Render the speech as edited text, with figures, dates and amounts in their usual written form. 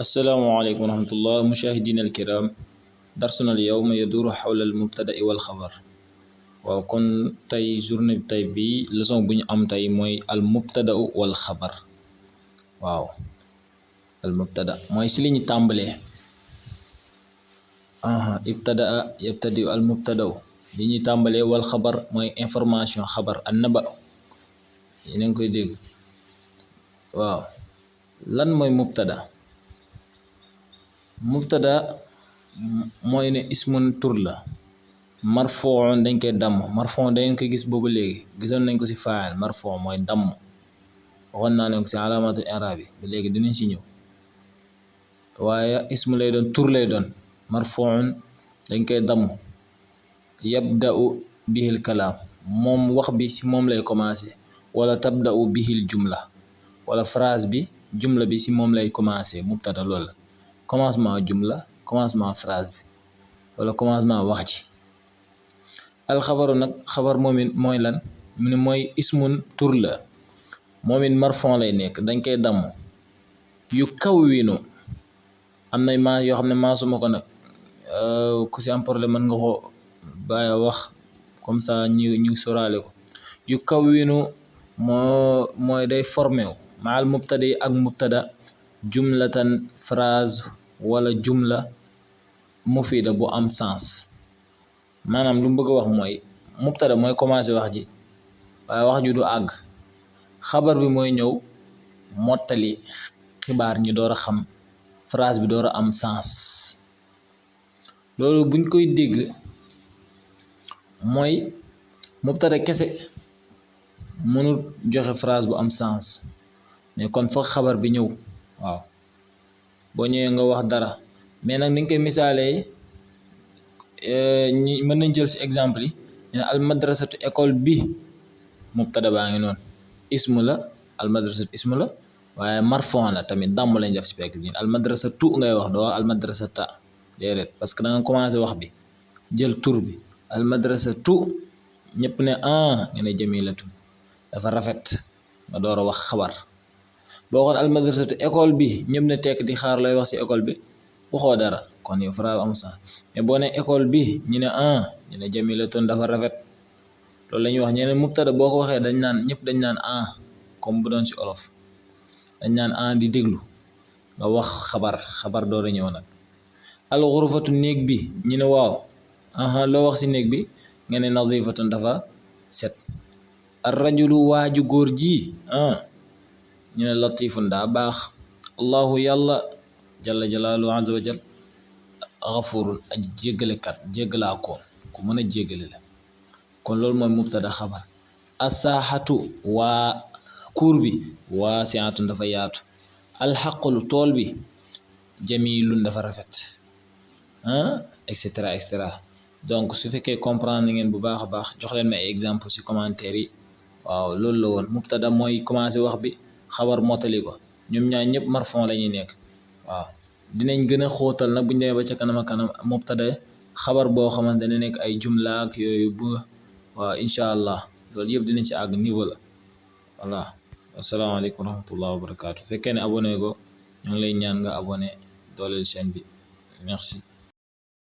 السلام عليكم ورحمة الله مشاهدينا الكرام. درسنا اليوم يدور حول المبتدأ والخبر. وكن تاي جورني تاي بي لسون بني أم تاي موي المبتدأ والخبر. واو المبتدأ موي سليني تامبلي ابتدأ يبتدئ المبتدأ ليني تامبلي والخبر موي انفورماسيون خبر النبأ ينين كوي ديغ. واو لان موي مبتدا mooy ne ismun tur la marfuun dañ koy damm marfuun dañ koy gis boobu léegi gisoon nañ ko ci faa'il marfuun mooy damm waxoon naa leen ko ci alaamatul i'raab bi ba léegi dinañ ci ñëw waaye ismu lay doon tur lay doon marfuun dañ koy damm yabda'u bihil kalaam moom wax bi ci moom lay commencé wala tabda'u bihil jumla wala phrase bi jumla bi ci moom lay commencé mubtada loolu la commencement jumla commencement phrase bi wala commencement wax ji. alxabaru nag xabar moom it mooy lan mu ne mooy ismun tur la moom it marfon lay nekk dañ koy damm yu kawwinu am nay maa yoo xam ne maasuma ko nag ku si am problème mën nga ko bàyyi wax comme ça ñu soraale ko. yu kawwinu mooy day formé wu maal mubtada yi ak mubtada jumlatan phrase wala jumla mufida bu am sens maanaam lu mu bëgg a wax mooy mubtada mooy commencé wax ji waaye wax ju du àgg xabar bi mooy ñëw mottali xibaar ñi door a xam phrase bi door a am sens. loolu buñ koy dégg mooy mubtada kese mënul joxe phrase bu am sens mais kon foog xabar bi ñëw. waaw boo ñëwee nga wax dara mais nag ni nga koy misaalee ñi mën nañ jël ci exemple yi ñu ne almadrasatu école bi mubtada baa ngi noonu ismu la almadrasatu ismu la waaye marfon la tamit dàmm lañ def ci pegg bi almadrasatu ngay wax doo wax almadrasata déedéet parce que da nga commencé wax bi jël tur bi almadrasatu ñëpp ne nga ne jamilatu dafa rafet nga door a wax xabar. boo xoon almadrasatu école bi ñëpp ne tekk di xaar lay wax ci école bi waxoo dara kon yow phrase am sens mais boo ne école bi ñu ne ñu ne jamilatun dafa rafet loolu la ñuy wax ñeneen mubtada boo ko waxee dañ naan ñëpp dañ naan comme bu doon ci olof dañ naan di déglu nga wax xabar door a ñëw nag. al ghurfatu néeg bi ñu ne waaw loo wax ci néeg bi nga ne nazifatun dafa set. ar rajulu waaju góor ji ñu ne latifun daa baax. allahu yàlla jalla jalaalu azza wa jal xafurun aji jéggalekat jéggalaa koon ku mën a jéggale la kon loolu mooy mubtada xabar. asaaxatu waa kuur bi waasiatun dafa yaatu. alxaqlu tool bi jamilun dafa rafet et cetera et cetera. donc su fekkee comprendre ngeen bu baax a baax jox leen ma ay exemple ci commentaire yi. waaw loolu la woon mubtada mooy commencé wax bi xabar mottali ko ñoom ñaar ñëpp marfon la ñuy nekk. waaw dinañ gën a xóotal nag bu ñu demee ba ca kanam a kanam mubtada xabar boo xamante ne nekk ay jumla ak yooyu waaw incha allah loolu yëpp dinañ ci àgg niveau la. voilà asalaamaaleykum wa rahmatullah wa barakaatu fekkee ne abonné go ñu ngi lay ñaan nga abonné dooleel chaîne bi merci.